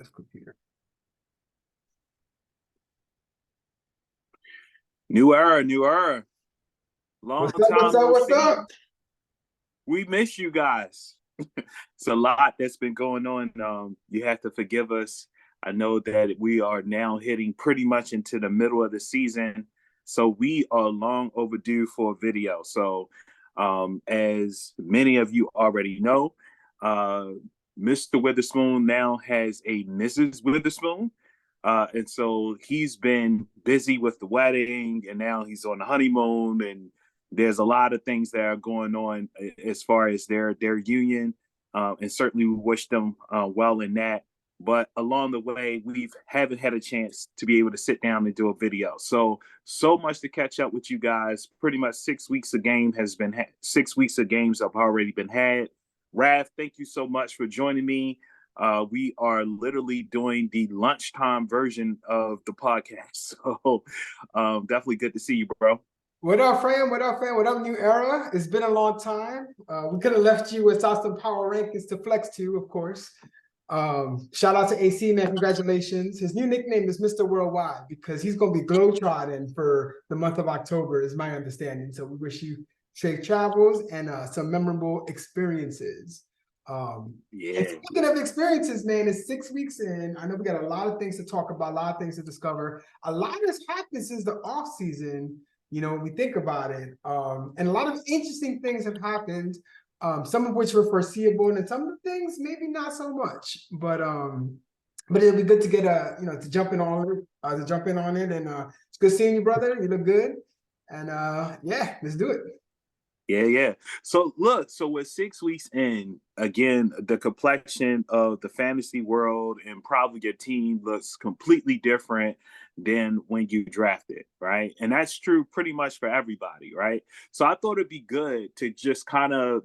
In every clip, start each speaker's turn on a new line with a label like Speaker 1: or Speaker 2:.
Speaker 1: this computer.
Speaker 2: New era, new era.
Speaker 1: What's up?
Speaker 2: We miss you guys. It's a lot that's been going on. You have to forgive us. I know that we are now hitting pretty much into the middle of the season. So we are long overdue for a video. So as many of you already know, Mr. Witherspoon now has a Mrs. Witherspoon. And so he's been busy with the wedding, and now he's on the honeymoon, and there's a lot of things that are going on as far as their union. And certainly we wish them well in that. But along the way, we haven't had a chance to be able to sit down and do a video. So much to catch up with you guys. Pretty much 6 weeks of games have already been had. Raph, thank you so much for joining me. We are literally doing the lunchtime version of the podcast. So definitely good to see you, bro.
Speaker 1: What up, fam? What up, New Era? It's been a long time. We could have left you with some power rankings to flex to, of course. Shout out to AC, man. Congratulations. His new nickname is Mr. Worldwide because he's going to be globetrotting for the month of October, is my understanding. So we wish you safe travels and some memorable experiences.
Speaker 2: Yeah.
Speaker 1: And speaking of experiences, man, it's 6 weeks in. I know we got a lot of things to talk about, a lot of things to discover. A lot has happened since the off season, when we think about it. And a lot of interesting things have happened. Some of which were foreseeable, and some of the things maybe not so much. But it'll be good to get to jump in on it, and it's good seeing you, brother. You look good, and yeah, let's do it.
Speaker 2: Yeah. So look, we're 6 weeks in. Again, the complexion of the fantasy world and probably your team looks completely different than when you drafted, right? And that's true pretty much for everybody, right? So I thought it'd be good to just kind of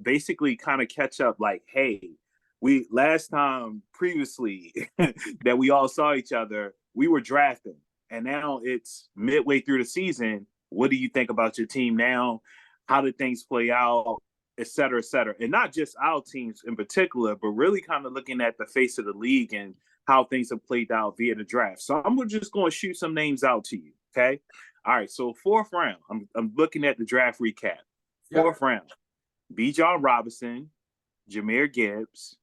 Speaker 2: catch up, like, hey, we last time previously that we all saw each other, we were drafting, and now it's midway through the season. What do you think about your team now? How did things play out, et cetera, et cetera. And not just our teams in particular, but really kind of looking at the face of the league and how things have played out via the draft. So I'm just going to shoot some names out to you, okay? All right, so fourth round. I'm looking at the draft recap. Fourth round. Bijan Robinson, Jahmyr Gibbs,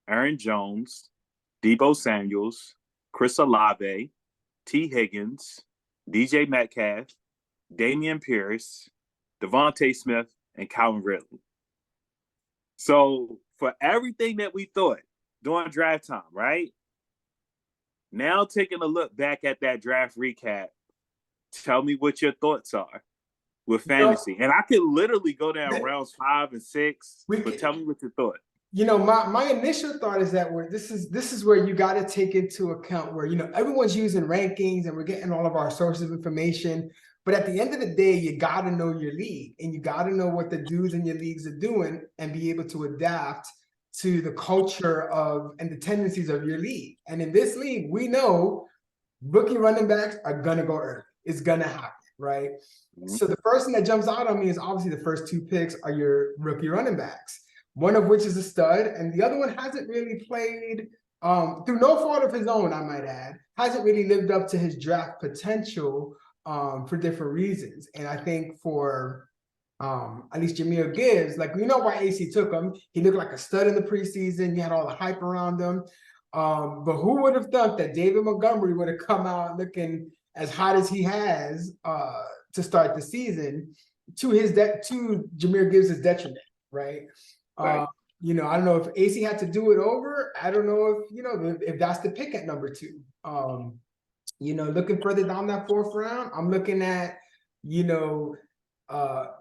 Speaker 2: Aaron Jones, Deebo Samuels, Chris Olave, T. Higgins, DJ Metcalf, Dameon Pierce, Devontae Smith, and Calvin Ridley. So for everything that we thought during draft time, right? Now taking a look back at that draft recap, tell me what your thoughts are with fantasy. And I could literally go down rounds 5 and 6, but tell me what you thought.
Speaker 1: My initial thought is that this is where you got to take into account where, everyone's using rankings and we're getting all of our sources of information. But at the end of the day, you got to know your league and you got to know what the dudes in your leagues are doing and be able to adapt to the culture and the tendencies of your league. And in this league, we know rookie running backs are going to go early. It's going to happen, right? Mm-hmm. So the first thing that jumps out on me is obviously the first 2 picks are your rookie running backs, one of which is a stud, and the other one hasn't really played, through no fault of his own, I might add, hasn't really lived up to his draft potential for different reasons. And I think for at least Jahmyr Gibbs, why AC took him. He looked like a stud in the preseason. You had all the hype around him. But who would have thought that David Montgomery would have come out looking as hot as he has to start the season to Jahmyr Gibbs' detriment, right? Right. I don't know if AC had to do it over. I don't know if that's the pick at number 2. Looking further down that 4th round, I'm looking at,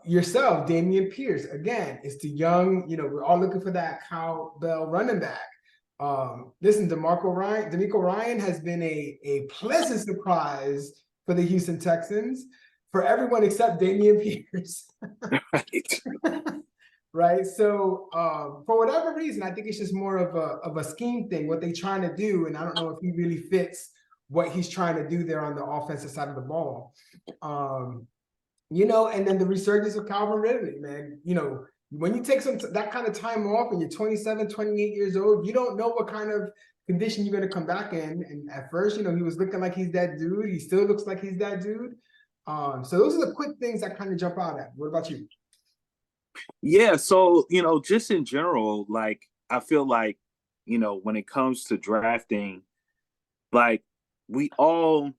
Speaker 1: yourself, Dameon Pierce. Again, it's the young, we're all looking for that cowbell running back. Listen, DeMeco Ryan has been a pleasant surprise for the Houston Texans, for everyone except Dameon Pierce. Right. So for whatever reason, I think it's just more of a scheme thing, what they're trying to do. And I don't know if he really fits what he's trying to do there on the offensive side of the ball. And then the resurgence of Calvin Ridley, man. When you take that kind of time off and you're 27, 28 years old, you don't know what kind of condition you're going to come back in. And at first, he was looking like he's that dude. He still looks like he's that dude. So those are the quick things that kind of jump out at. What about you?
Speaker 2: Yeah, so just in general, like I feel like, when it comes to drafting, like we all,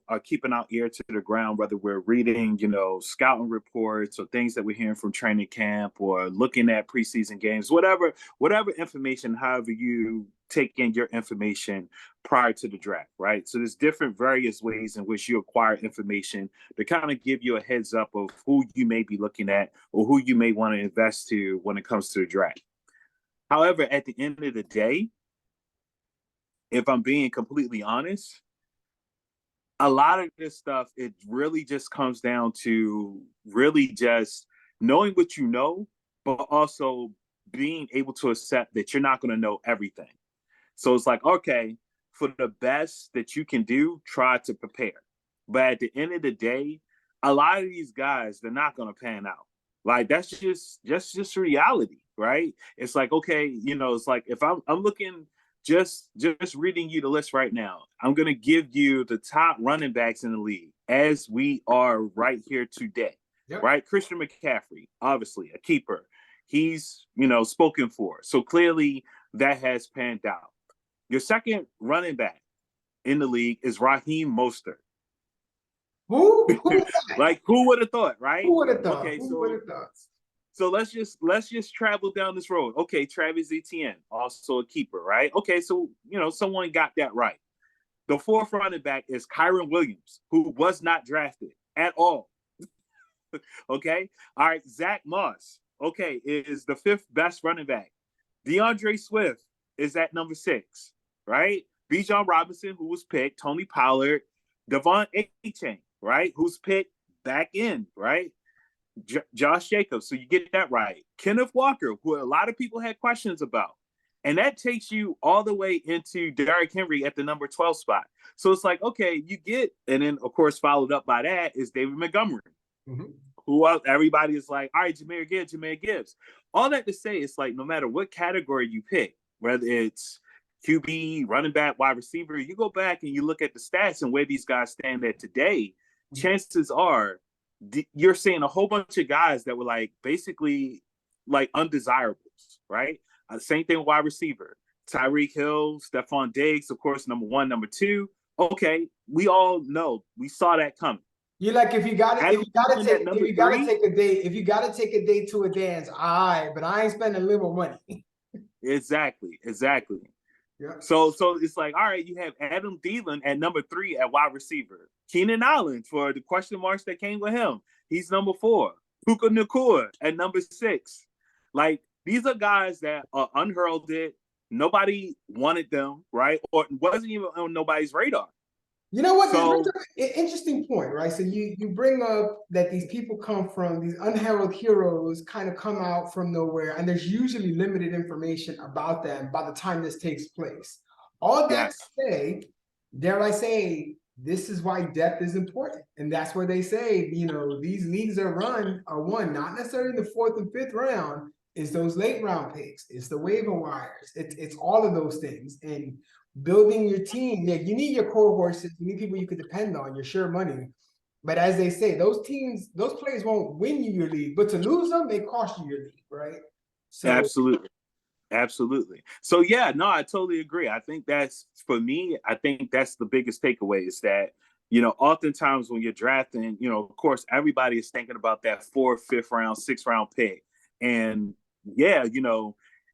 Speaker 2: are keeping our ear to the ground, whether we're reading, scouting reports or things that we're hearing from training camp or looking at preseason games, whatever information, however you take in your information prior to the draft, right? So there's different various ways in which you acquire information to kind of give you a heads up of who you may be looking at or who you may want to invest to when it comes to the draft. However, at the end of the day, if I'm being completely honest, a lot of this stuff, it really just comes down to really just knowing what you know, but also being able to accept that you're not going to know everything. So it's like, okay, for the best that you can do, try to prepare. But at the end of the day, a lot of these guys, they're not going to pan out. Like that's just reality, right? It's like, okay, it's like if I'm looking just reading you the list right now, I'm going to give you the top running backs in the league as we are right here today. Yep. Right? Christian McCaffrey, obviously a keeper. He's, spoken for. So clearly that has panned out. Your second running back in the league is Raheem Mostert.
Speaker 1: Who
Speaker 2: like who would have thought, right?
Speaker 1: Who would have thought?
Speaker 2: Okay,
Speaker 1: who would have thought?
Speaker 2: So let's just travel down this road. Okay, Travis Etienne, also a keeper, right? Okay, so someone got that right. The fourth running back is Kyron Williams, who was not drafted at all. Okay, all right, Zach Moss, okay, is the fifth best running back. DeAndre Swift is at number 6, right? Bijan Robinson, who was picked, Tony Pollard, Devon Achane, right, who's picked back in, right? Josh Jacobs, so you get that right. Kenneth Walker, who a lot of people had questions about. And that takes you all the way into Derrick Henry at the number 12 spot. So it's like, okay, you get, and then of course followed up by that is David Montgomery, who else, everybody is like, all right, Jahmyr Gibbs. All that to say, it's like no matter what category you pick, whether it's QB, running back, wide receiver, you go back and you look at the stats and where these guys stand at today, chances are you're seeing a whole bunch of guys that were like basically like undesirables, right? Same thing with wide receiver. Tyreek Hill, Stephon Diggs, of course, number 1, number 2. Okay, we all know, we saw that coming.
Speaker 1: You're like, if you gotta take a date to a dance, but I ain't spending little money.
Speaker 2: Exactly. Yeah. So it's like, all right, you have Adam Thielen at number 3 at wide receiver. Keenan Allen, for the question marks that came with him, he's number 4. Puka Nacua at number 6. Like, these are guys that are unheralded. Nobody wanted them, right? Or wasn't even on nobody's radar.
Speaker 1: You know what? So, an interesting point, right? So you bring up that these people come from, these unheralded heroes kind of come out from nowhere, and there's usually limited information about them by the time this takes place. All that to say, dare I say, this is why depth is important. And that's where they say, these leagues are won, not necessarily in the 4th and 5th round. It's those late round picks. It's the waiver wires. It's all of those things. And building your team, you need your core horses. You need people you can depend on, your sure money. But as they say, those players won't win you your league, but to lose them, they cost you your league, right? So
Speaker 2: Absolutely. So yeah, no, I totally agree. I think that's, for me, I think that's the biggest takeaway is that, oftentimes when you're drafting, of course, everybody is thinking about that 4th, 5th round, 6th round pick. And yeah,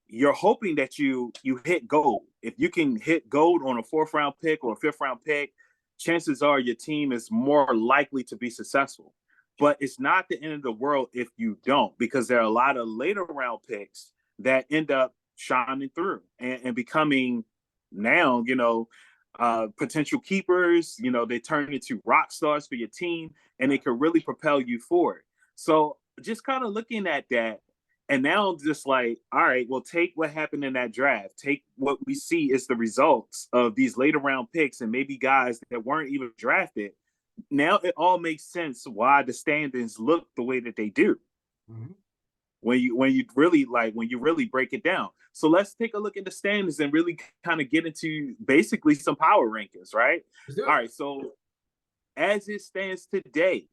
Speaker 2: you're hoping that you hit gold. If you can hit gold on a 4th round pick or a 5th round pick, chances are your team is more likely to be successful. But it's not the end of the world if you don't, because there are a lot of later round picks that end up shining through and becoming now, potential keepers. They turn into rock stars for your team, and they can really propel you forward. So just kind of looking at that, and now I'm just like, all right, well, take what happened in that draft. Take what we see is the results of these later round picks and maybe guys that weren't even drafted. Now it all makes sense why the standings look the way that they do. when you really break it down. So let's take a look at the standings and really kind of get into basically some power rankings, right? All right, so as it stands today,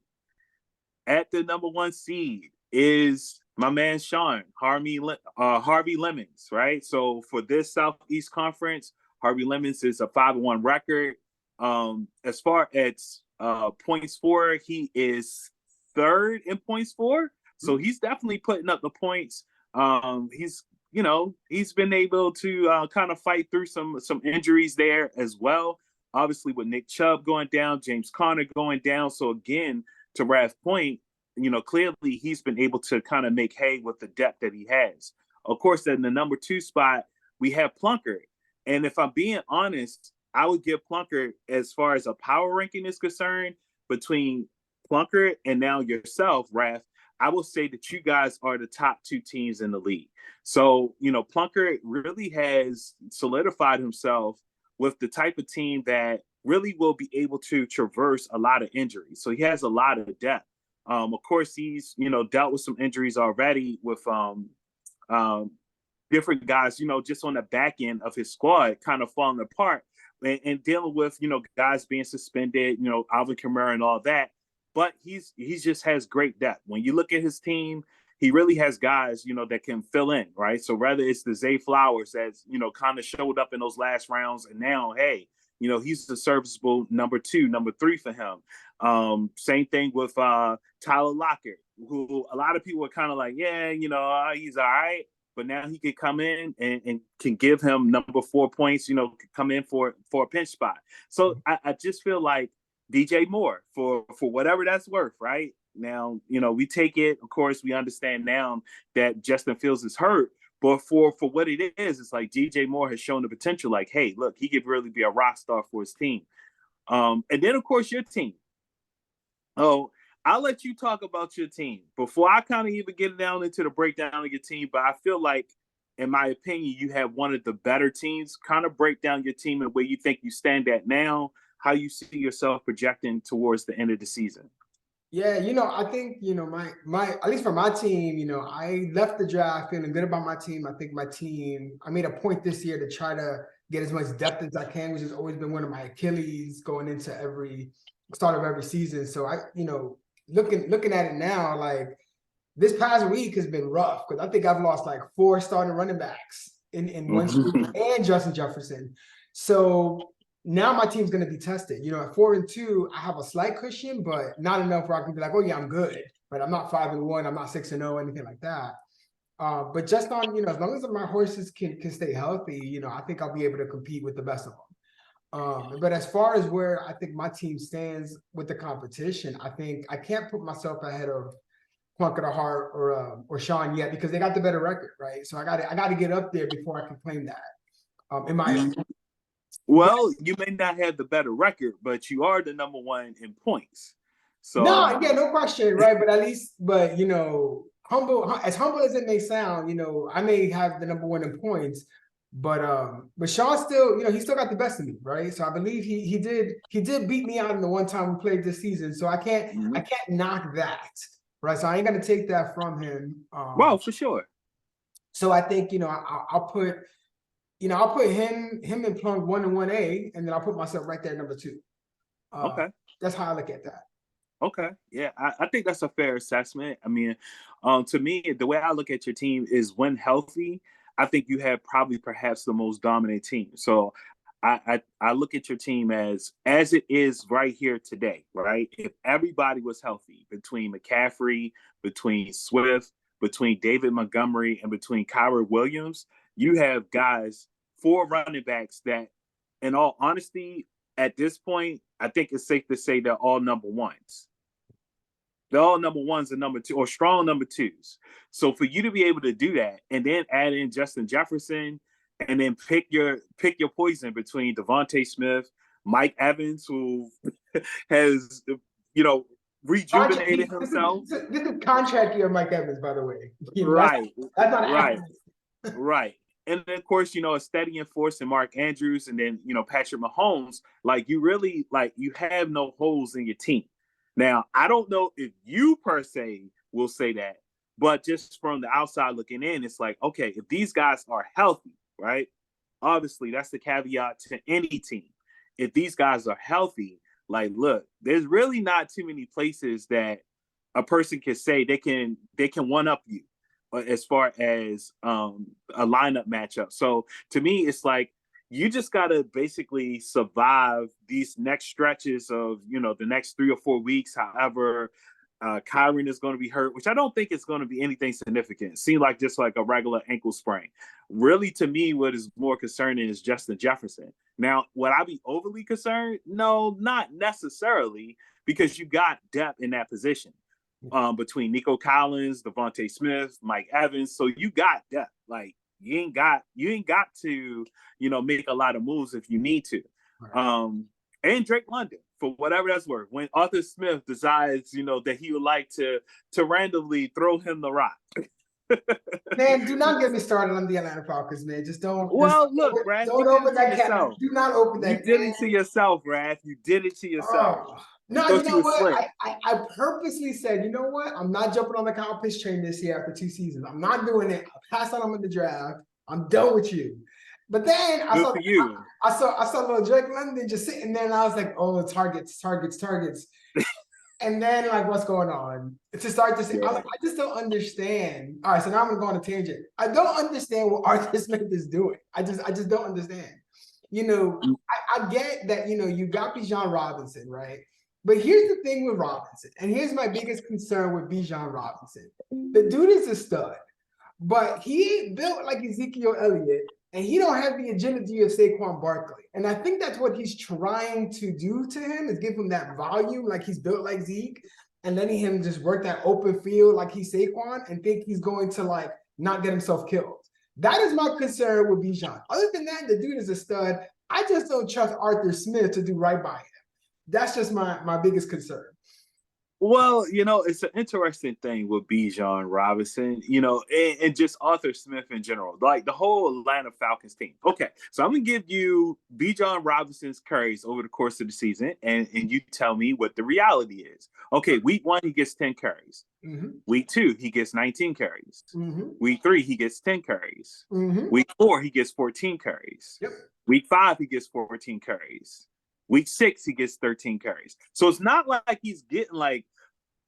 Speaker 2: at the number one seed is my man Sean Harvey Lemons, right? So for this Southeast Conference, Harvey Lemons is a 5-1 record. As far as points for, he is third in points for, so he's definitely putting up the points. He's been able to kind of fight through some injuries there as well. Obviously, with Nick Chubb going down, James Conner going down. So again, to Raph's point, clearly he's been able to kind of make hay with the depth that he has. Of course, in the number 2 spot, we have Plunkett. And if I'm being honest, I would give Plunkett, as far as a power ranking is concerned, between Plunkett and now yourself, Raph, I will say that you guys are the top 2 teams in the league. So, Plunkett really has solidified himself with the type of team that really will be able to traverse a lot of injuries. So he has a lot of depth. Of course, he's, dealt with some injuries already with different guys, just on the back end of his squad kind of falling apart and dealing with, guys being suspended, Alvin Kamara and all that. But he just has great depth. When you look at his team, he really has guys, that can fill in, right? So whether it's the Zay Flowers that's, kind of showed up in those last rounds, and now, hey, he's the serviceable number 2, number 3 for him. Same thing with Tyler Lockett, who a lot of people are kind of like, yeah, he's all right. But now he can come in and can give him number 4 points, come in for a pinch spot. So I just feel like DJ Moore for whatever that's worth, right? Now, we take it. Of course, we understand now that Justin Fields is hurt. But for what it is, it's like DJ Moore has shown the potential. Like, hey, look, he could really be a rock star for his team. And then, of course, your team. Oh, I'll let you talk about your team before I kind of even get down into the breakdown of your team. But I feel like, in my opinion, you have one of the better teams. Kind of break down your team and where you think you stand at now, how you see yourself projecting towards the end of the season.
Speaker 1: Yeah, I think, my at least for my team, I left the draft feeling good about my team. I think my team, I made a point this year to try to get as much depth as I can, which has always been one of my Achilles going into every start of every season. So I, looking at it now, like this past week has been rough because I think I've lost like 4 starting running backs in one season and Justin Jefferson. So now my team's going to be tested. At 4-2, I have a slight cushion, but not enough where I can be like, oh yeah, I'm good. But I'm not 5-1. I'm not 6-0, anything like that. But just on, as long as my horses can stay healthy, I think I'll be able to compete with the best of them. But as far as where I think my team stands with the competition, I think I can't put myself ahead of Plunkett or Hart or Sean yet because they got the better record, right? So I got to get up there before I can claim that. In my opinion.
Speaker 2: Well, you may not have the better record, but you are the number 1 in points. So
Speaker 1: no, yeah, no question, right? But at least, humble as it may sound, I may have the number 1 in points, but Sean still, he still got the best of me, right? So I believe he did beat me out in the one time we played this season. So I can't knock that, right? So I ain't gonna take that from him.
Speaker 2: Well, for sure.
Speaker 1: So I think I'll put. I'll put him and Plunk 1 and 1A, and then I'll put myself right there at number 2.
Speaker 2: Okay.
Speaker 1: That's how I look at that.
Speaker 2: Okay. Yeah, I think that's a fair assessment. I mean, to me, the way I look at your team is when healthy, I think you have perhaps the most dominant team. So I look at your team as it is right here today, right? If everybody was healthy between McCaffrey, between Swift, between David Montgomery, and between Kyren Williams, you have guys, 4 running backs that, in all honesty, at this point, I think it's safe to say they're all number 1s. They're all number 1s and number 2 or strong number 2s. So for you to be able to do that and then add in Justin Jefferson and then pick your poison between Devontae Smith, Mike Evans, who has, rejuvenated himself.
Speaker 1: This is contract year, Mike Evans, by the way.
Speaker 2: Right.
Speaker 1: That's not
Speaker 2: right. Right. And then, of course, a steady enforce in Mark Andrews and then, Patrick Mahomes, like you really, like you have no holes in your team. Now, I don't know if you per se will say that, But just from the outside looking in, it's like, okay, if these guys are healthy, right? Obviously, that's the caveat to any team. If these guys are healthy, like, look, there's really not too many places that a person can say they can one up you as far as a lineup matchup. So to me, it's like you just gotta basically survive these next stretches of, you know, the next 3 or 4 weeks, however. Kyron is going to be hurt, which I don't think it's going to be anything significant. It seems like just like a regular ankle sprain. Really, to me, what is more concerning is Justin Jefferson. Now, would I be overly concerned? No, not necessarily, because you got depth in that position between Nico Collins, Devontae Smith, Mike Evans. So you got depth. Like you ain't got to, you know, make a lot of moves if you need to. Right. And Drake London, for whatever that's worth. When Arthur Smith decides, you know, that he would like to randomly throw him the rock.
Speaker 1: Man, do not get me started on the Atlanta Falcons, man. Just don't.
Speaker 2: Well, look, Raph,
Speaker 1: don't open that can. Do not open that.
Speaker 2: You did it to yourself, Raph. You did it to yourself.
Speaker 1: Oh. No, you know what? I purposely said, you know what? I'm not jumping on the Kyle Pitts train this year after 2 seasons. I'm not doing it. I passed on him in the draft. I'm done with you. But then I saw little Drake London just sitting there, and I was like, oh, targets. And then, like, what's going on? To start to say, I just don't understand. All right, so now I'm gonna go on a tangent. I don't understand what Arthur Smith is doing. I just don't understand. You know, I get that, you know, you got Bijan Robinson, right? But here's the thing with Robinson, and here's my biggest concern with Bijan Robinson. The dude is a stud, but he ain't built like Ezekiel Elliott, and he don't have the agility of Saquon Barkley. And I think that's what he's trying to do to him, is give him that volume, like he's built like Zeke, and letting him just work that open field like he's Saquon, and think he's going to, like, not get himself killed. That is my concern with Bijan. Other than that, the dude is a stud. I just don't trust Arthur Smith to do right by him. That's just my biggest concern.
Speaker 2: Well, you know, it's an interesting thing with Bijan Robinson, you know, and just Arthur Smith in general, like the whole Atlanta Falcons team. Okay, so I'm going to give you Bijan Robinson's carries over the course of the season, and you tell me what the reality is. Okay, week 1, he gets 10 carries. Mm-hmm. Week 2, he gets 19 carries. Mm-hmm. Week 3, he gets 10 carries. Mm-hmm. Week 4, he gets 14 carries. Yep. Week 5, he gets 14 carries. Week 6, he gets 13 carries. So it's not like he's getting like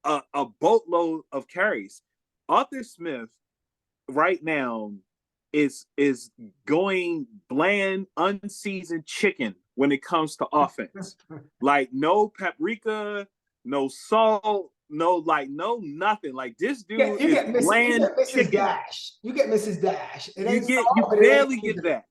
Speaker 2: a boatload of carries. Arthur Smith right now is going bland, unseasoned chicken when it comes to offense. Like no paprika, no salt, no nothing. Like this dude is bland chicken.
Speaker 1: Dash. You get Mrs. Dash.
Speaker 2: You barely get that.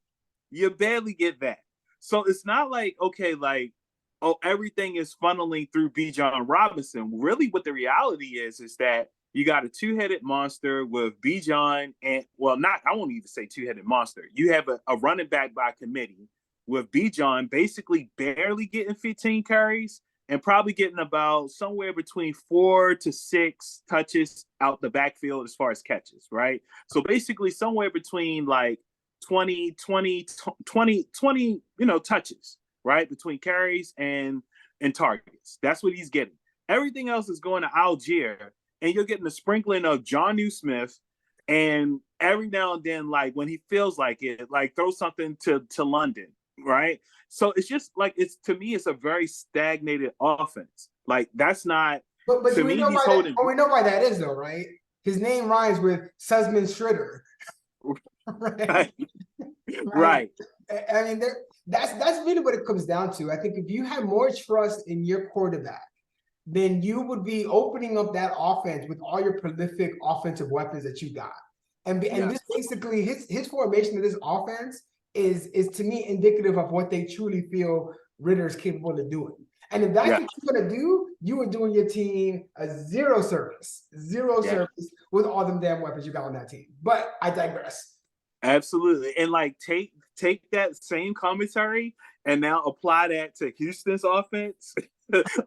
Speaker 2: You barely get that. So it's not like, okay, like, oh, everything is funneling through Bijan Robinson. Really, what the reality is that you got a 2-headed monster with Bijan and, well, I won't even say 2-headed monster. You have a running back by committee with Bijan basically barely getting 15 carries and probably getting about somewhere between 4 to 6 touches out the backfield as far as catches, right? So basically somewhere between like 20, you know, touches, right? Between carries and targets. That's what he's getting. Everything else is going to Algier, and you're getting a sprinkling of Jonnu Smith, and every now and then, like when he feels like it, like throw something to London, right? So it's just like, to me, it's a very stagnated offense. Like that's not,
Speaker 1: but to me, he's holding. We know why that is though, right? His name rhymes with Sussman Schroeder.
Speaker 2: Right. Right.
Speaker 1: I mean, that's really what it comes down to. I think if you had more trust in your quarterback, then you would be opening up that offense with all your prolific offensive weapons that you got. And this basically, his formation of this offense is to me indicative of what they truly feel Ritter is capable of doing. And if that's what you're going to do, you are doing your team a zero service with all them damn weapons you got on that team. But I digress.
Speaker 2: Absolutely. And like take that same commentary and now apply that to Houston's offense,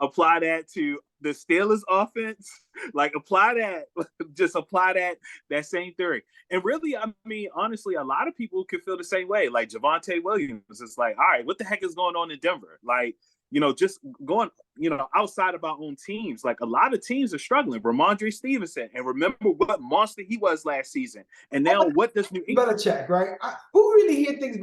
Speaker 2: apply that to the Steelers offense, like apply that same theory. And really, I mean, honestly, a lot of people could feel the same way. Like Javonte Williams is like, all right, what the heck is going on in Denver? Like, you know, just going, outside of our own teams, like a lot of teams are struggling. Ramondre Stevenson, and remember what monster he was last season. And now what does New England?
Speaker 1: Belichick, right? Who really here thinks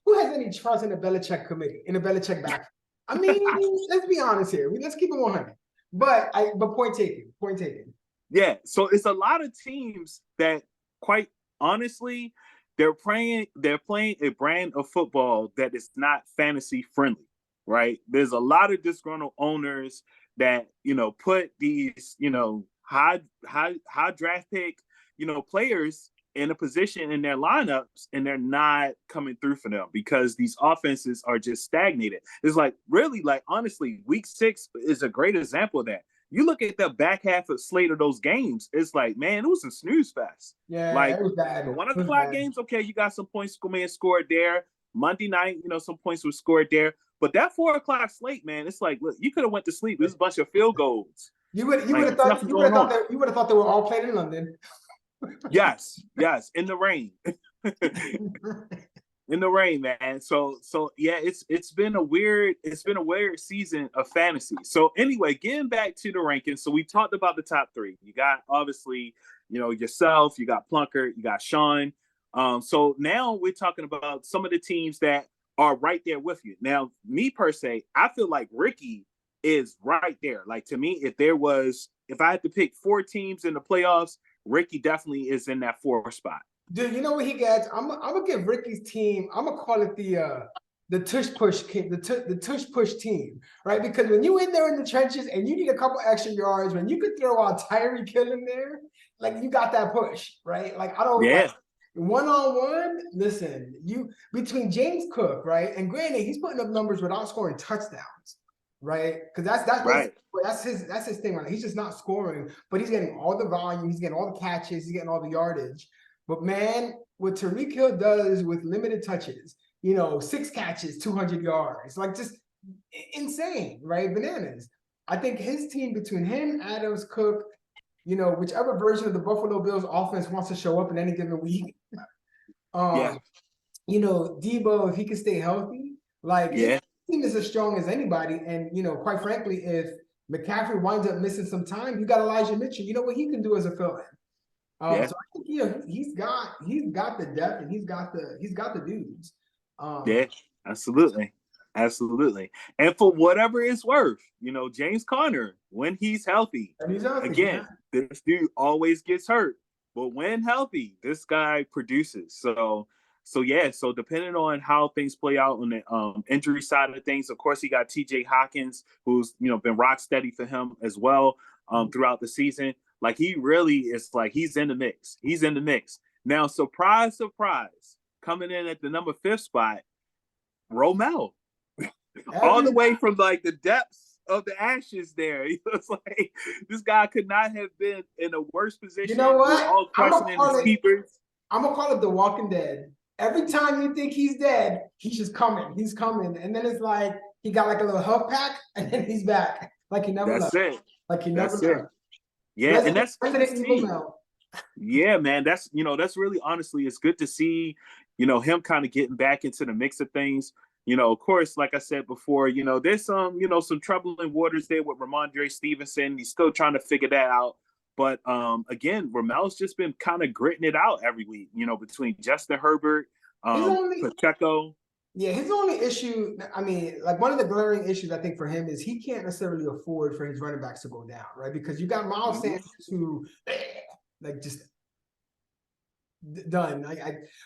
Speaker 1: who has any trust in the Belichick committee, in the Belichick back? I mean, let's be honest here. Let's keep it 100. But point taken.
Speaker 2: Yeah, so it's a lot of teams that, quite honestly, they're playing a brand of football that is not fantasy friendly, right? There's a lot of disgruntled owners that put these high draft pick players in a position in their lineups, and they're not coming through for them because these offenses are just stagnated. It's like, really, like, honestly, week 6 is a great example of that. You look at the back half of slate of those games, it's like, man, it was a snooze fest.
Speaker 1: Yeah,
Speaker 2: like
Speaker 1: it was bad.
Speaker 2: The 1 o'clock games, okay, you got some points scored there. Monday night, some points were scored there. But that 4 o'clock slate, man, it's like, look, you could have went to sleep. There's a bunch of field goals.
Speaker 1: You would have thought they were all played in London.
Speaker 2: Yes, in the rain. In the rain, man. So yeah, it's been a weird season of fantasy. So anyway, getting back to the rankings. So we talked about the top 3. You got, obviously, yourself, you got Plunkett, you got Sean. So now we're talking about some of the teams that are right there with you. Now, me per se, I feel like Ricky is right there. Like, to me, if I had to pick 4 teams in the playoffs, Ricky definitely is in that 4 spot.
Speaker 1: Dude, you know what he gets? I'm gonna give Ricky's team. I'm gonna call it the tush push team, right? Because when you in there in the trenches and you need a couple extra yards, when you could throw out Tyreek Hill in there, like, you got that push, right? Like, I don't.
Speaker 2: Yeah.
Speaker 1: Like, one-on-one, listen, between James Cook, right? And granted, he's putting up numbers without scoring touchdowns, right? Because that's
Speaker 2: right.
Speaker 1: That's his thing, right? He's just not scoring, but he's getting all the volume, he's getting all the catches, he's getting all the yardage. But man, what Tyreek Hill does with limited touches, 6 catches, 200 yards, like, just insane, right? Bananas. I think his team, between him, Adams, Cook, whichever version of the Buffalo Bills offense wants to show up in any given week. Debo, if he can stay healthy, like, his team is as strong as anybody. And, quite frankly, if McCaffrey winds up missing some time, you got Elijah Mitchell. You know what he can do as a fill-in. So I think he's got the depth, and he's got the dudes.
Speaker 2: Yeah, absolutely. And for whatever it's worth, James Conner, when he's healthy, again, this dude always gets hurt, but when healthy, this guy produces. So depending on how things play out on the injury side of things, of course, he got TJ Hawkins, who's been rock steady for him as well throughout the season. Like, he really is, like, he's in the mix. Now, surprise, coming in at the number 5 spot, Romel. All the way from, like, the depths of the ashes there. It's like, this guy could not have been in a worse position.
Speaker 1: You know what? I'm going
Speaker 2: to
Speaker 1: call it The Walking Dead. Every time you think he's dead, he's just coming. He's coming. And then it's like, he got like a little health pack, and then he's back. Like, he never left.
Speaker 2: That's it.
Speaker 1: Like, he never left.
Speaker 2: Yeah, and that's yeah, man. That's really, honestly, it's good to see, him kind of getting back into the mix of things. Of course, like I said before, there's some troubling waters there with Ramondre Stevenson. He's still trying to figure that out. But again, Romel's just been kind of gritting it out every week, between Justin Herbert, Pacheco.
Speaker 1: Yeah, his only issue, I mean, like, one of the glaring issues I think for him is he can't necessarily afford for his running backs to go down, right? Because you got Miles Sanders, who, like, just done.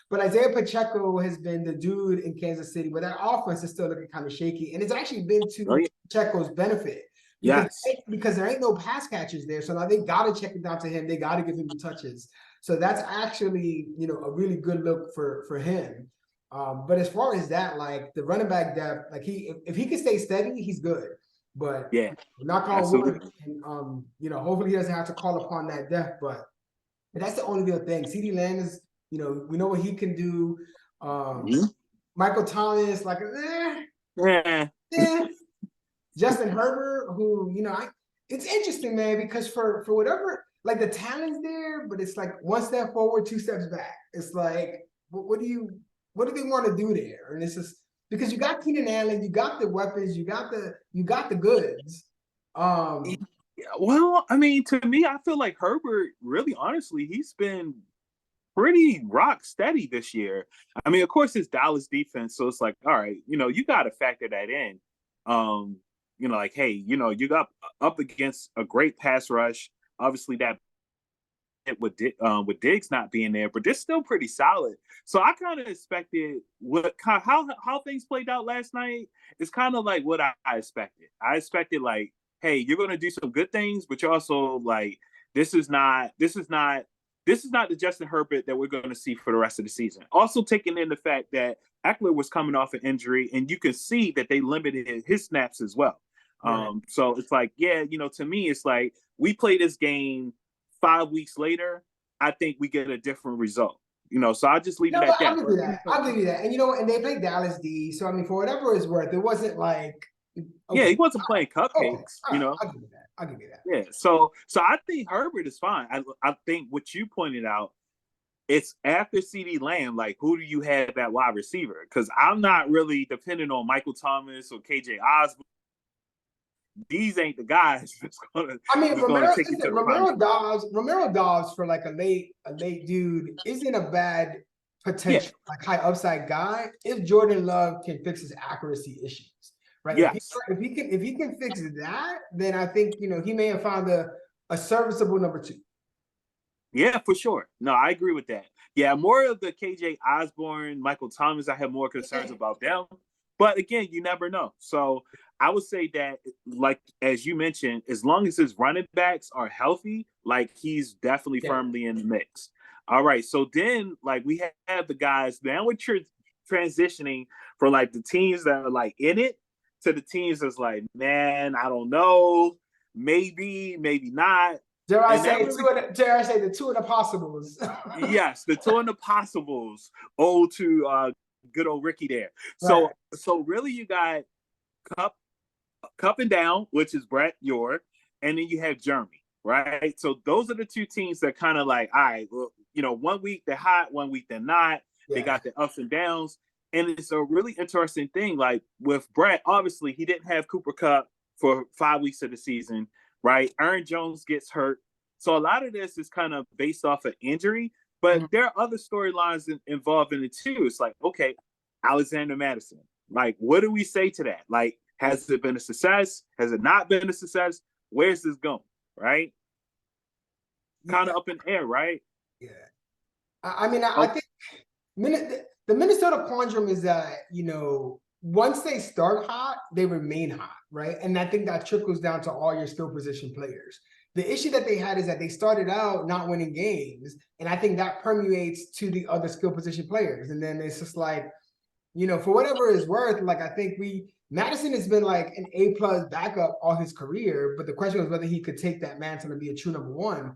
Speaker 1: But Isaiah Pacheco has been the dude in Kansas City, but that offense is still looking kind of shaky, and it's actually been to Pacheco's benefit. Because there ain't no pass catchers there, so now they got to check it down to him. They got to give him the touches. So that's actually, a really good look for him. But as far as that, like, the running back depth, like, if he can stay steady, he's good. But knock on wood, and hopefully he doesn't have to call upon that depth. But that's the only real thing. CeeDee Lamb is, we know what he can do. Michael Thomas, like, Justin Herbert, who, it's interesting, man, because for whatever, like, the talent's there, but it's like 1 step forward, 2 steps back. It's like, what do they want to do there? And it's just because you got Keenan Allen, you got the weapons, you got the goods, Um,
Speaker 2: Well, I mean, to me, I feel like Herbert, really honestly, he's been pretty rock steady this year. I mean, of course, it's Dallas defense, so it's like, all right, you got to factor that in. Um, like, hey, you got up against a great pass rush. Obviously, that with Diggs not being there, but they're still pretty solid. So I kind of expected how things played out last night is kind of like what I expected. I expected like, hey, you're going to do some good things, but you're also like, this is not the Justin Herbert that we're going to see for the rest of the season. Also taking in the fact that Eckler was coming off an injury, and you can see that they limited his snaps as well.
Speaker 1: right.
Speaker 2: So it's like, yeah, to me, it's like we play this game 5 weeks later, I think we get a different result. So I'll just leave
Speaker 1: No,
Speaker 2: it
Speaker 1: but
Speaker 2: at
Speaker 1: I'll
Speaker 2: that.
Speaker 1: give you that. I'll give you that. And and they played Dallas D. So I mean, for whatever it's worth, it wasn't like
Speaker 2: Yeah,
Speaker 1: okay.
Speaker 2: he wasn't playing
Speaker 1: Okay.
Speaker 2: cupcakes,
Speaker 1: All right. I'll give you that. I'll give you that.
Speaker 2: Yeah. So I think Herbert is fine. I think what you pointed out, it's after CD Lamb, like who do you have at wide receiver? Because I'm not really depending on Michael Thomas or KJ Osborne. These ain't the guys that's gonna
Speaker 1: I mean,
Speaker 2: take you to the promised land.
Speaker 1: Romero Dobbs for like a late dude isn't a bad
Speaker 2: Yeah.
Speaker 1: potential, like high upside guy if Jordan Love can fix his accuracy issues, right?
Speaker 2: Yes.
Speaker 1: If he can fix that, then I think he may have found a serviceable number two.
Speaker 2: Yeah, for sure. No, I agree with that. Yeah, more of the KJ Osborne, Michael Thomas, I have more concerns about them. But again, you never know. So I would say that, like as you mentioned, as long as his running backs are healthy, like he's definitely firmly in the mix. All right. So then, like we have the guys now. We're transitioning from like the teams that are like in it to the teams that's like, man, I don't know, maybe, maybe not.
Speaker 1: Dare I say the two of the possibles?
Speaker 2: Yes, the two and the possibles. To good old Ricky there. So
Speaker 1: Right.
Speaker 2: so really you got Cup and Down, which is Brett York, and then you have Jeremy, right? So those are the two teams that kind of like, all right, well, 1 week they're hot, 1 week they're not. Yeah. They got the ups and downs. And it's a really interesting thing. Like with Brett, obviously he didn't have Cooper Kupp for 5 weeks of the season, right? Aaron Jones gets hurt. So a lot of this is kind of based off of injury, but there are other storylines involved in it too. It's like, okay, Alexander Madison. Like, what do we say to that? Like, has it been a success? Has it not been a success? Where's this going? Right? Kind of up in the air, right?
Speaker 1: Yeah. I mean, I think the Minnesota quandrum is that, once they start hot, they remain hot, right? And I think that trickles down to all your skill position players. The issue that they had is that they started out not winning games, and I think that permeates to the other skill position players. And then it's just like, for whatever it's worth, like I think Madison has been like an A+ backup all his career, but the question was whether he could take that mantle and be a true number one.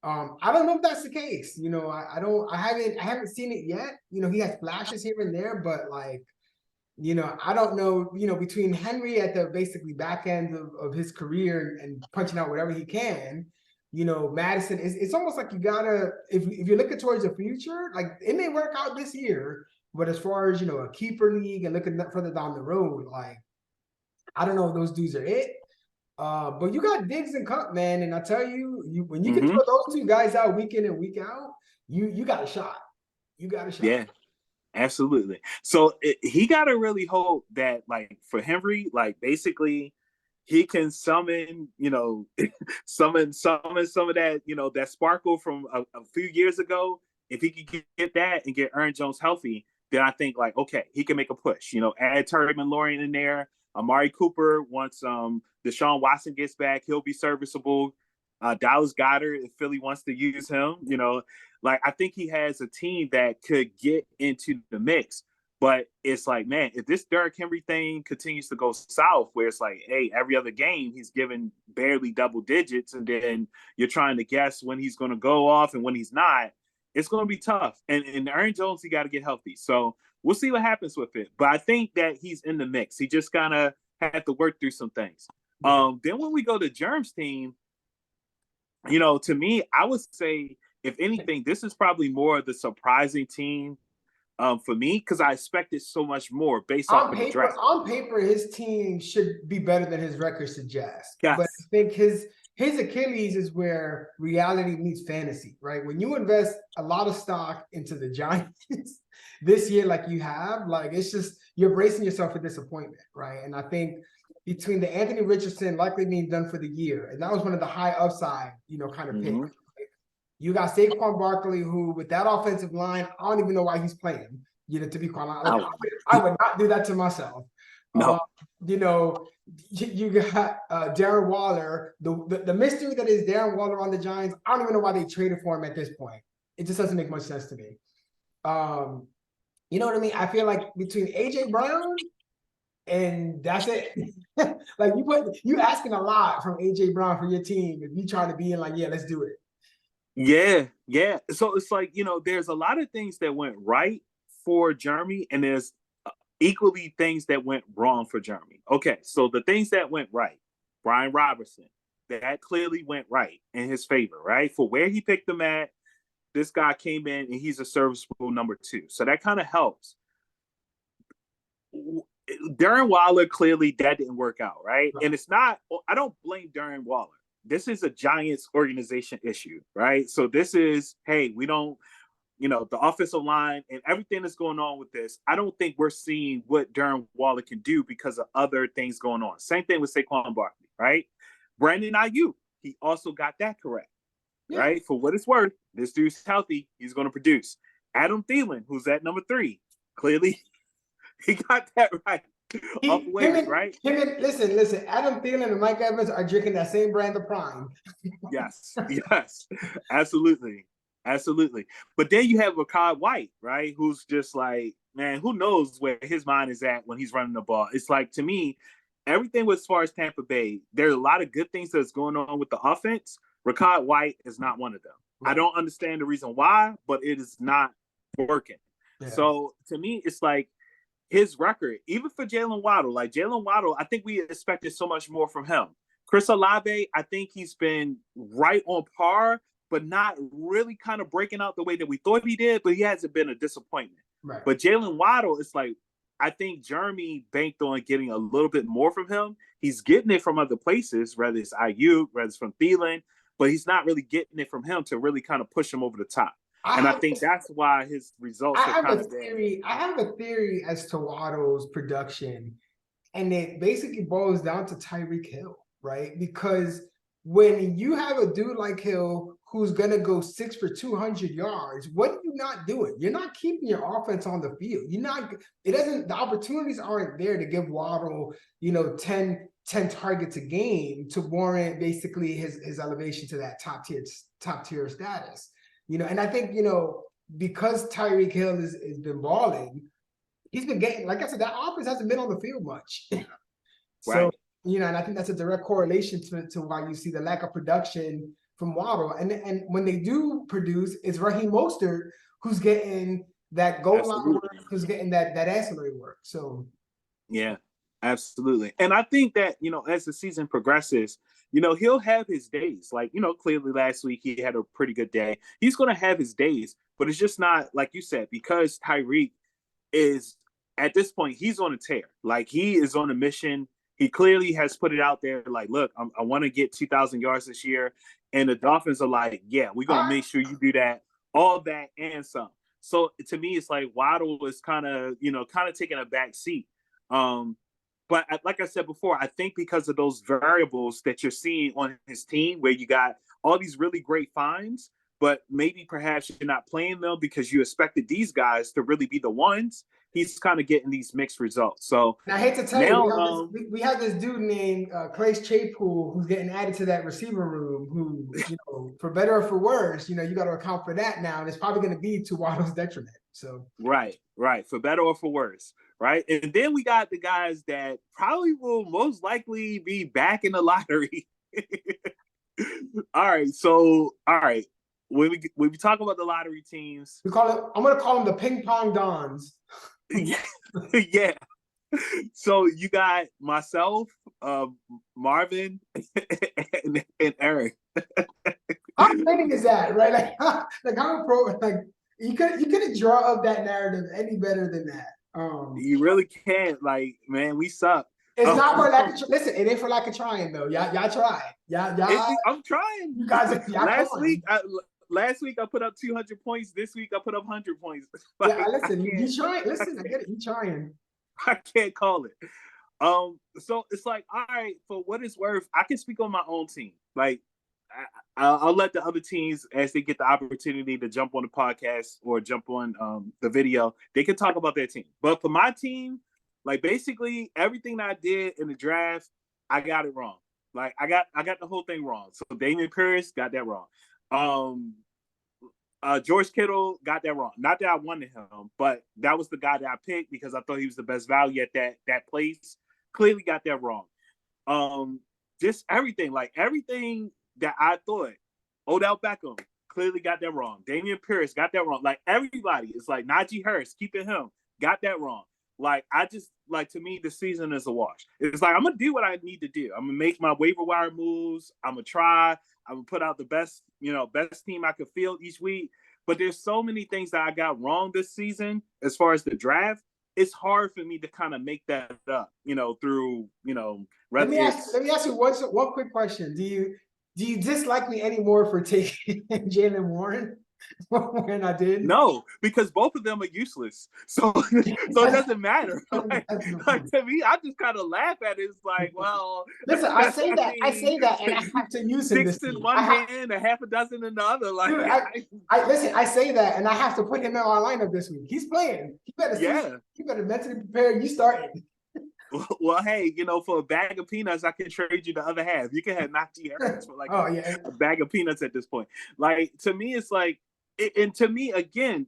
Speaker 1: I don't know if that's the case. I haven't seen it yet. He has flashes here and there, but like, I don't know, between Henry at the basically back end of his career and punching out whatever he can, Madison, it's almost like you gotta, if you're looking towards the future, like it may work out this year, but as far as, a keeper league and looking further down the road, like, I don't know if those dudes are it. But you got Diggs and Cup, man, and I tell you, when you can throw those two guys out week in and week out, you got a shot. You got a shot.
Speaker 2: Yeah, absolutely. So he got to really hope that, like, for Henry, like, basically, he can summon, summon some of that, that sparkle from a few years ago. If he can get that and get Aaron Jones healthy, then I think, like, okay, he can make a push. Add Terry McLaurin in there. Amari Cooper, once Deshaun Watson gets back, he'll be serviceable. Dallas Goedert, if Philly wants to use him, like I think he has a team that could get into the mix. But it's like, man, if this Derrick Henry thing continues to go south, where it's like, hey, every other game he's given barely double digits, and then you're trying to guess when he's going to go off and when he's not, it's going to be tough. And Aaron Jones, he got to get healthy. So we'll see what happens with it. But I think that he's in the mix. He just kind of had to work through some things. Then when we go to Germ's team, to me, I would say, if anything, this is probably more of the surprising team for me, because I expected so much more based off of the draft.
Speaker 1: On paper, his team should be better than his record suggests. But I
Speaker 2: Yes.
Speaker 1: think his Achilles is where reality meets fantasy, right? When you invest a lot of stock into the Giants this year, like you have, like it's just you're bracing yourself for disappointment, right? And I think between the Anthony Richardson likely being done for the year, and that was one of the high upside, kind of picks. You got Saquon Barkley, who with that offensive line, I don't even know why he's playing. To be quite honest, I would not do that to myself.
Speaker 2: No.
Speaker 1: You got Darren Waller. The mystery that is Darren Waller on the Giants, I don't even know why they traded for him at this point. It just doesn't make much sense to me. You know what I mean? I feel like between AJ Brown and that's it. Like you asking a lot from AJ Brown for your team if you trying to be in like, yeah, let's do it.
Speaker 2: Yeah. So it's like, there's a lot of things that went right for Jeremy, and there's equally things that went wrong for Jeremy. Okay, so the things that went right, Brian Robertson, that clearly went right in his favor, right? For where he picked him at, this guy came in and he's a serviceable number 2. So that kind of helps. Darren Waller, clearly that didn't work out, right? And it's not, I don't blame Darren Waller. This is a Giants organization issue, right? So this is, hey, we don't, the offensive line and everything that's going on with this, I don't think we're seeing what Darren Waller can do because of other things going on. Same thing with Saquon Barkley, right? Brandon Ayuk, he also got that correct, right? For what it's worth, this dude's healthy. He's going to produce. Adam Thielen, who's at number 3, clearly he got that right.
Speaker 1: Listen. Adam Thielen and Mike Evans are drinking that same brand of Prime.
Speaker 2: Yes, absolutely. But then you have Rachaad White, right? Who's just like, man, who knows where his mind is at when he's running the ball. It's like, to me, everything as far as Tampa Bay, there are a lot of good things that's going on with the offense. Rachaad White is not one of them. Right. I don't understand the reason why, but it is not working. Yeah. So to me, it's like, his record, even for Jalen Waddle, I think we expected so much more from him. Chris Olave, I think he's been right on par, but not really kind of breaking out the way that we thought he did, but he hasn't been a disappointment. Right. But Jalen Waddle, it's like, I think Jeremy banked on getting a little bit more from him. He's getting it from other places, whether it's Ayuk, whether it's from Thielen, but he's not really getting it from him to really kind of push him over the top. I think that's why his results are kind of
Speaker 1: I have a theory as to Waddle's production, and it basically boils down to Tyreek Hill, right? Because when you have a dude like Hill who's going to go 6 for 200 yards, what are you not doing? You're not keeping your offense on the field. The opportunities aren't there to give Waddle, 10 targets a game to warrant basically his elevation to that top tier status. And I think, because Tyreek Hill has been balling, he's been getting, like I said, that offense hasn't been on the field much. So, and I think that's a direct correlation to why you see the lack of production from Waddle. And when they do produce, it's Raheem Mostert who's getting that goal line work, who's getting that ancillary work. So,
Speaker 2: yeah, absolutely. And I think that, as the season progresses, he'll have his days. Like, clearly last week he had a pretty good day. He's going to have his days, but it's just not, like you said, because Tyreek is, at this point, he's on a tear. Like, he is on a mission. He clearly has put it out there, like, look, I want to get 2,000 yards this year. And the Dolphins are like, yeah, we're going to make sure you do that, all that and some. So to me, it's like Waddle is kind of taking a back seat. But like I said before, I think because of those variables that you're seeing on his team, where you got all these really great finds, but maybe perhaps you're not playing them because you expected these guys to really be the ones, he's kind of getting these mixed results. So
Speaker 1: and I hate to tell you, we have this dude named Clay Chapel who's getting added to that receiver room who, for better or for worse, you got to account for that now. And it's probably going to be to Waddle's detriment. So Right.
Speaker 2: For better or for worse. Right. And then we got the guys that probably will most likely be back in the lottery. All right. When we talk about the lottery teams,
Speaker 1: I'm going to call them the ping pong dons.
Speaker 2: Yeah. So you got myself, Marvin, and Eric.
Speaker 1: How exciting is that, right? Like how pro? Like You couldn't draw up that narrative any better than that.
Speaker 2: You really can't. Like, man, we suck.
Speaker 1: It's not for lack of listen. It ain't for lack of trying though. Y'all try.
Speaker 2: I'm trying.
Speaker 1: You guys, y'all
Speaker 2: Last week I put up 200 points. This week I put up 100 points.
Speaker 1: Like, yeah, listen. You trying? Listen, I get it. You trying?
Speaker 2: I can't call it. So it's like, all right, for what it's worth, I can speak on my own team. Like, I'll let the other teams, as they get the opportunity to jump on the podcast or jump on the video, they can talk about their team. But for my team, like basically everything that I did in the draft, I got it wrong. Like I got the whole thing wrong. So Damian Pierce got that wrong. George Kittle got that wrong. Not that I wanted him, but that was the guy that I picked because I thought he was the best value at that place. Clearly got that wrong. Just everything that I thought. Odell Beckham clearly got that wrong. Damian Pierce got that wrong. Like everybody, it's like Najee Harris, keeping him, got that wrong. Like to me, the season is a wash. It's like I'm gonna do what I need to do. I'm gonna make my waiver wire moves. I'm gonna try. I'm gonna put out the best team I could field each week. But there's so many things that I got wrong this season as far as the draft. It's hard for me to kind of make that up, through,
Speaker 1: let me ask you one quick question. Do you dislike me anymore for taking Jaylen Warren when I did?
Speaker 2: No, because both of them are useless. So it doesn't matter. Like to me, I just kind of laugh at it. It's like, well,
Speaker 1: listen, I say that, and I have to use him.
Speaker 2: 6 in one hand, a half a dozen in the other. Like,
Speaker 1: dude, I say that, and I have to put him in my lineup this week. He's playing. You better mentally prepare. You starting.
Speaker 2: Well, hey, for a bag of peanuts, I can trade you the other half. You can have Najee Harris for like a bag of peanuts at this point. Like, to me, it's like, and to me, again,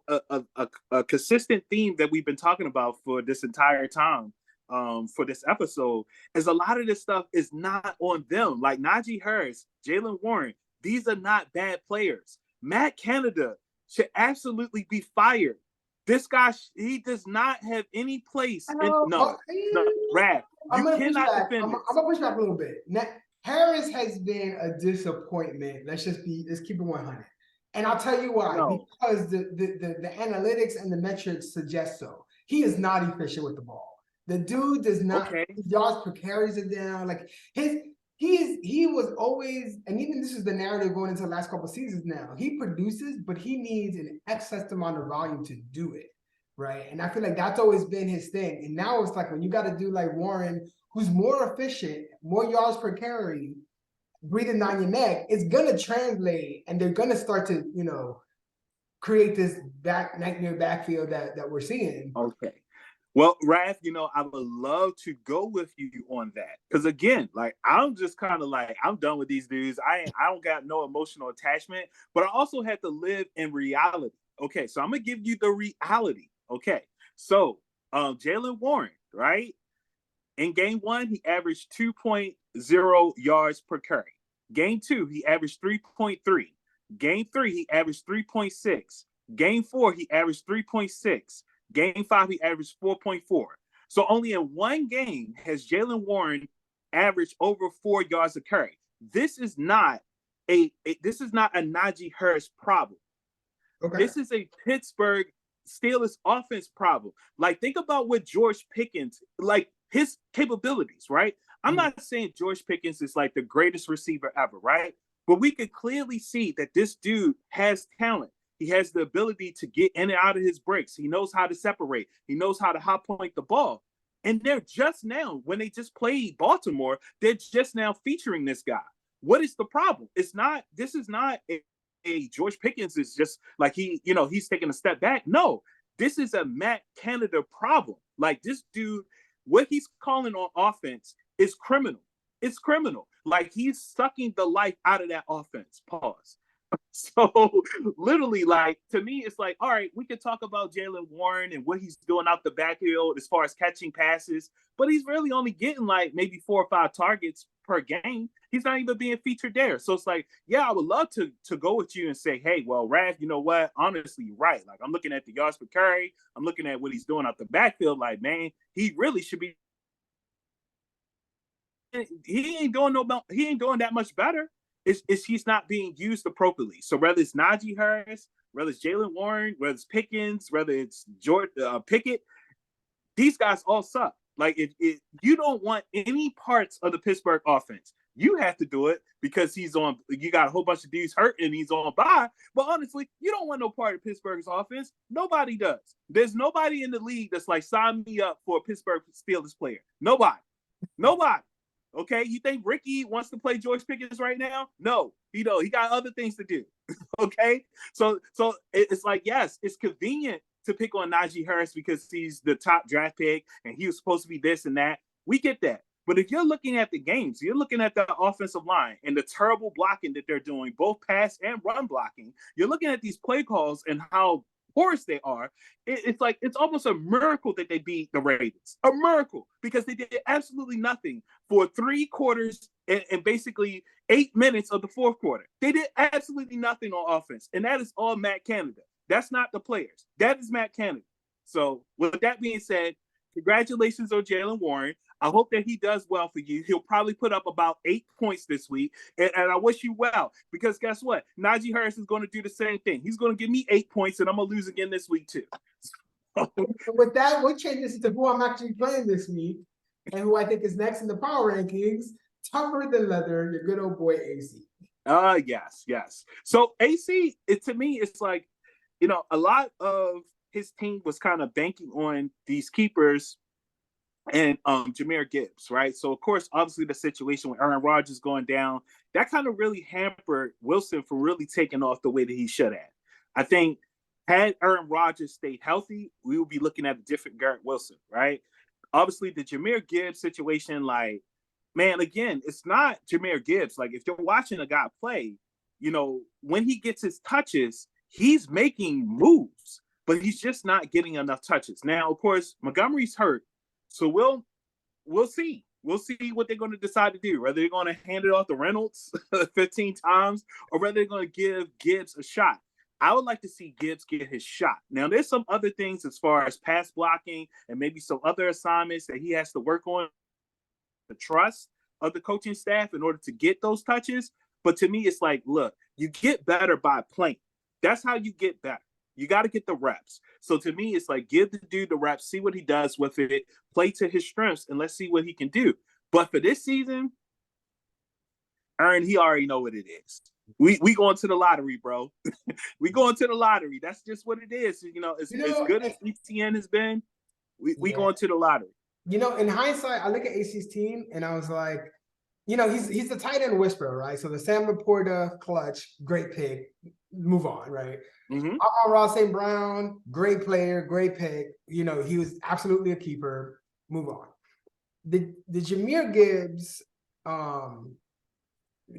Speaker 2: a consistent theme that we've been talking about for this entire time, for this episode, is a lot of this stuff is not on them. Like Najee Harris, Jaylen Warren, these are not bad players. Matt Canada should absolutely be fired. This guy, he does not have any place. No, Raph, you cannot defend this.
Speaker 1: I'm gonna push back a little bit. Now, Harris has been a disappointment. Let's keep it 100. And I'll tell you why. No. Because the analytics and the metrics suggest so. He is not efficient with the ball. The dude does not. Okay. Yards per carries are down. Like he was always, and even this is the narrative going into the last couple of seasons now. He produces, but he needs an excess amount of volume to do it, right? And I feel like that's always been his thing. And now it's like when you got to do like Warren, who's more efficient, more yards per carry, breathing down your neck, it's gonna translate, and they're gonna start to, create this nightmare backfield that we're seeing.
Speaker 2: Okay. Well, Raph, I would love to go with you on that. Because again, like I'm just kind of like, I'm done with these dudes. I don't got no emotional attachment, but I also have to live in reality. Okay, so I'm gonna give you the reality. Okay. So Jaylen Warren, right? In game 1, he averaged 2.0 yards per carry. Game 2, he averaged 3.3. Game 3, he averaged 3.6. Game 4, he averaged 3.6. Game 5, he averaged 4.4. So only in one game has Jaylen Warren averaged over 4 yards a carry. This is not a Najee Harris problem. Okay. This is a Pittsburgh Steelers offense problem. Like, think about what George Pickens, like his capabilities, right? I'm not saying George Pickens is like the greatest receiver ever, right? But we could clearly see that this dude has talent. He has the ability to get in and out of his breaks. He knows how to separate. He knows how to hot point the ball. And they're just now, when they just played Baltimore, they're just now featuring this guy. What is the problem? This is not a George Pickens is just like he's taking a step back. No, this is a Matt Canada problem. Like this dude, what he's calling on offense is criminal. It's criminal. Like he's sucking the life out of that offense. Pause. So literally, like, to me, it's like, all right, we could talk about Jaylen Warren and what he's doing out the backfield as far as catching passes, but he's really only getting like maybe 4 or 5 targets per game. He's not even being featured there. So it's like, yeah, I would love to go with you and say, hey, well, Raph, you know what? Honestly, you're right. Like, I'm looking at the yards per carry. I'm looking at what he's doing out the backfield. Like, man, he really should be. He ain't doing that much better. is he's not being used appropriately. So whether it's Najee Harris, whether it's Jalen Warren, whether it's Pickens, whether it's Pickett, these guys all suck. Like if you don't want any parts of the Pittsburgh offense, you have to do it because he's on. You got a whole bunch of dudes hurt and he's on bye. But honestly, you don't want no part of Pittsburgh's offense. Nobody does. There's nobody in the league that's like, sign me up for a Pittsburgh Steelers player. Nobody. Okay, you think Ricky wants to play George Pickens right now? No, he got other things to do. Okay, so it's like, yes, it's convenient to pick on Najee Harris because he's the top draft pick and he was supposed to be this and that. We get that. But if you're looking at the games, you're looking at the offensive line and the terrible blocking that they're doing, both pass and run blocking. You're looking at these play calls and how porous they are. It's like it's almost a miracle that they beat the Ravens. A miracle, because they did absolutely nothing for 3 quarters and basically 8 minutes of the fourth quarter. They did absolutely nothing on offense, and that is all Matt Canada. That's not the players. That is Matt Canada. So with that being said, congratulations on Jalen Warren. I hope that he does well for you. He'll probably put up about 8 points this week. And I wish you well, because guess what? Najee Harris is going to do the same thing. He's going to give me 8 points, and I'm going to lose again this week too.
Speaker 1: And with that, we'll change this to who I'm actually playing this week and who I think is next in the power rankings. Tougher than leather, your good old boy AC.
Speaker 2: Yes. So AC, to me, it's like, a lot of his team was kind of banking on these keepers and Jahmyr Gibbs, right? So, of course, obviously the situation with Aaron Rodgers going down, that kind of really hampered Wilson from really taking off the way that he should have. I think had Aaron Rodgers stayed healthy, we would be looking at a different Garrett Wilson, right? Obviously, the Jahmyr Gibbs situation, like, man, again, it's not Jahmyr Gibbs. Like, if you're watching a guy play, when he gets his touches, he's making moves, but he's just not getting enough touches. Now, of course, Montgomery's hurt. So we'll see. We'll see what they're going to decide to do. Whether they're going to hand it off to Reynolds 15 times or whether they're going to give Gibbs a shot. I would like to see Gibbs get his shot. Now, there's some other things as far as pass blocking and maybe some other assignments that he has to work on, the trust of the coaching staff in order to get those touches. But to me, it's like, look, you get better by playing. That's how you get better. You got to get the reps. So to me, it's like, give the dude the reps, see what he does with it, play to his strengths, and let's see what he can do. But for this season, Aaron, he already know what it is. We going to the lottery, bro. We going to the lottery. That's just what it is. As good as ETN has been, we going to the lottery.
Speaker 1: In hindsight, I look at AC's team and I was like, he's the tight end whisperer, right? So the Sam Laporta clutch, great pick, move on, right?
Speaker 2: Mm-hmm.
Speaker 1: Ross St. Brown, great player, great pick. He was absolutely a keeper. Move on. The Jahmyr Gibbs,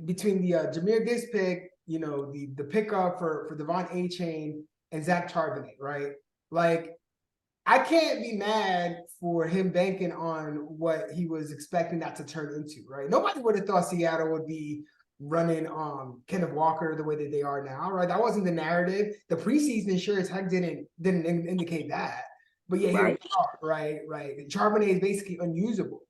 Speaker 1: between the Jahmyr Gibbs pick, the pickup for Devon Achane and Zach Charbonnet, right? Like, I can't be mad for him banking on what he was expecting that to turn into, right? Nobody would have thought Seattle would be running Kenneth Walker the way that they are now, right? That wasn't the narrative. The preseason sure as heck didn't indicate that. But yeah, here we are, right? Charbonnet is basically unusable,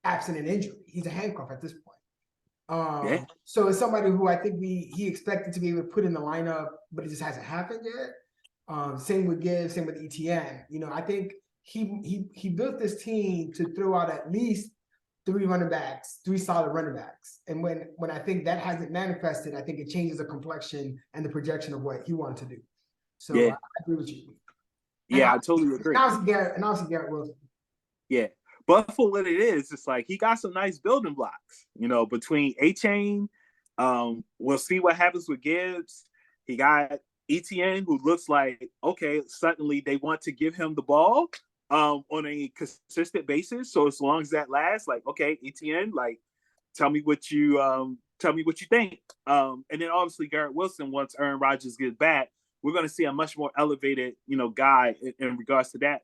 Speaker 1: absent an injury. He's a handcuff at this point. So it's somebody who I think he expected to be able to put in the lineup, but it just hasn't happened yet. Same with Gibbs, same with ETN. I think he built this team to throw out at least 3 solid running backs. And when I think that hasn't manifested, I think it changes the complexion and the projection of what he wanted to do. So I agree with you.
Speaker 2: I totally agree.
Speaker 1: And obviously Garrett Wilson.
Speaker 2: Yeah. But for what it is, it's like he got some nice building blocks, between A-Chain. We'll see what happens with Gibbs. He got ETN, who looks like, okay, suddenly they want to give him the ball on a consistent basis. So as long as that lasts, like, okay, ETN, like, tell me what you think. And then obviously Garrett Wilson, once Aaron Rodgers gets back, we're going to see a much more elevated, guy in regards to that,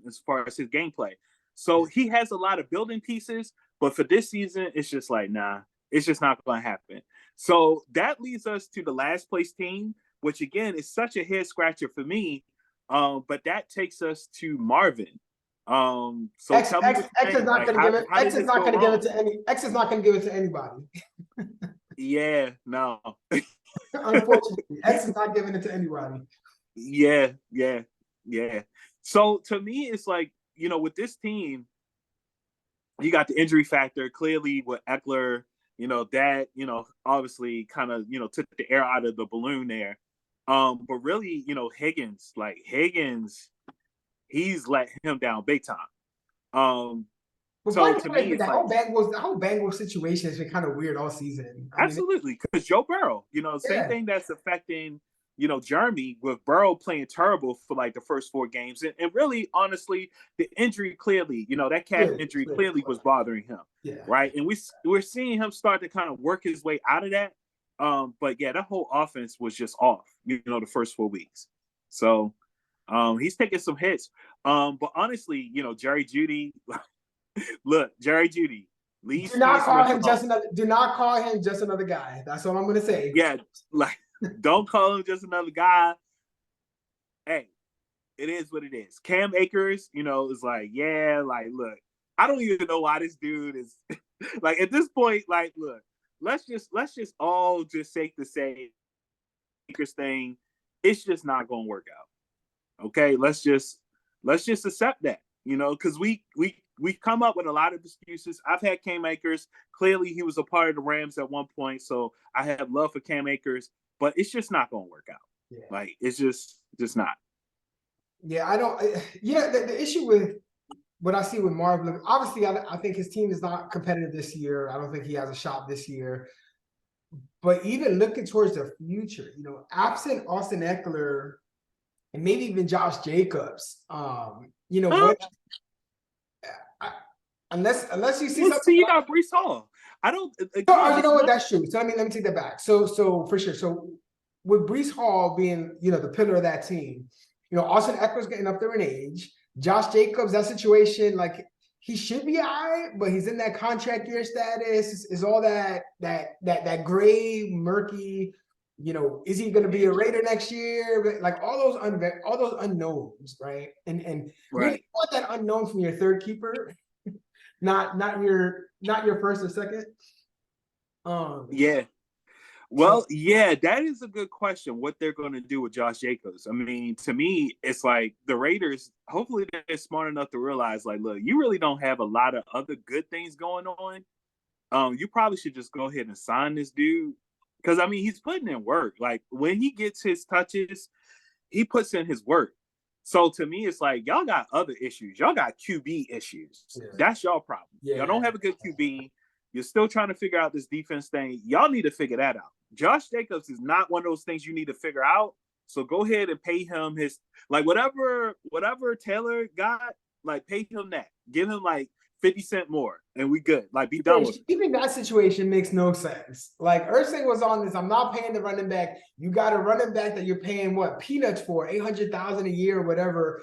Speaker 2: as far as his gameplay. So he has a lot of building pieces, but for this season, it's just like, nah, it's just not going to happen. So that leads us to the last place team, which again is such a head scratcher for me. But that takes us to Marvin. So
Speaker 1: X
Speaker 2: tell me
Speaker 1: is not going to give it to anybody.
Speaker 2: Yeah, no.
Speaker 1: Unfortunately, X is not giving it to anybody.
Speaker 2: Yeah, yeah, yeah. So to me, it's like, with this team, you got the injury factor clearly with Eckler, that, obviously kind of, took the air out of the balloon there. But really, Higgins, he's let him down big time.
Speaker 1: But why
Speaker 2: So
Speaker 1: do
Speaker 2: to
Speaker 1: you guys
Speaker 2: me,
Speaker 1: think
Speaker 2: it's
Speaker 1: the
Speaker 2: like,
Speaker 1: whole Bengals situation has been kind of weird all season? I mean,
Speaker 2: absolutely, because Joe Burrow, same
Speaker 1: yeah,
Speaker 2: thing that's affecting, Jeremy, with Burrow playing terrible for like the first 4 games. And really, honestly, the injury clearly, that calf injury clearly was bothering him.
Speaker 1: yeah.
Speaker 2: Right. And we're seeing him start to kind of work his way out of that. But yeah, that whole offense was just off, the first 4 weeks. So he's taking some hits. But honestly, Jerry Jeudy, look, Jerry Jeudy, leave Steve Smith alone.
Speaker 1: Do not call him just another guy. That's all I'm gonna say.
Speaker 2: Yeah, like, don't call him just another guy. Hey, it is what it is. Cam Akers, is like, yeah, like, look, I don't even know why this dude is like, at this point, like, look, let's just all just say to say Akers thing, it's just not gonna work out. Okay, let's just accept that, because we come up with a lot of excuses. I've had Cam Akers. Clearly, he was a part of the Rams at one point, so I have love for Cam Akers, but it's just not going to work out. Yeah. Like, it's just not.
Speaker 1: Yeah, I don't. Yeah, the issue with what I see with Marv, obviously, I think his team is not competitive this year. I don't think he has a shot this year. But even looking towards the future, absent Austin Eckler and maybe even Josh Jacobs, what? Unless you see something.
Speaker 2: See, you got Breece Hall. I don't.
Speaker 1: Again, you know what? That's true. So let me take that back. So for sure. So with Breece Hall being the pillar of that team, Austin Eckler's getting up there in age. Josh Jacobs, that situation, like he should be all right, but he's in that contract year status. Is all that gray, murky. Is he going to be a Raider next year? Like all those unknowns, right? And
Speaker 2: right.
Speaker 1: You want that unknown from your third keeper, not your first or second.
Speaker 2: Yeah. Well, yeah, that is a good question. What they're going to do with Josh Jacobs? I mean, to me, it's like the Raiders. Hopefully, they're smart enough to realize, like, look, you really don't have a lot of other good things going on. You probably should just go ahead and sign this dude, because I mean, he's putting in work. Like, when he gets his touches, he puts in his work. So to me, it's like, y'all got other issues. Y'all got QB issues. Yeah. That's y'all problem. Yeah. Y'all don't have a good QB. You're still trying to figure out this defense thing. Y'all need to figure that out. Josh Jacobs is not one of those things you need to figure out. So go ahead and pay him his, like, whatever Taylor got, like, pay him that. Give him like 50 cents more and we good. Like, be done with it.
Speaker 1: Even that situation makes no sense. Like, Ursay was on this, I'm not paying the running back. You got a running back that you're paying what, peanuts for, $800,000 a year or whatever,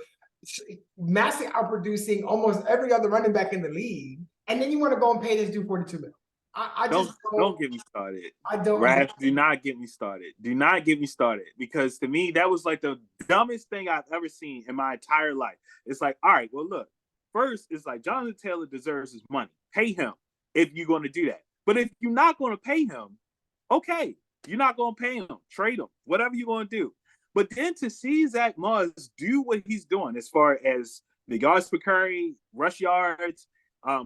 Speaker 1: massive outproducing almost every other running back in the league. And then you want to go and pay this dude $42 million. I just
Speaker 2: don't get me started.
Speaker 1: I don't.
Speaker 2: Raph, do not get me started. Do not get me started, because to me that was like the dumbest thing I've ever seen in my entire life. It's like, all right, well, look, first, it's like Jonathan Taylor deserves his money. Pay him if you're going to do that. But if you're not going to pay him, okay, you're not going to pay him. Trade him, whatever you're going to do. But then to see Zach Moss do what he's doing as far as the yards per carry, rush yards,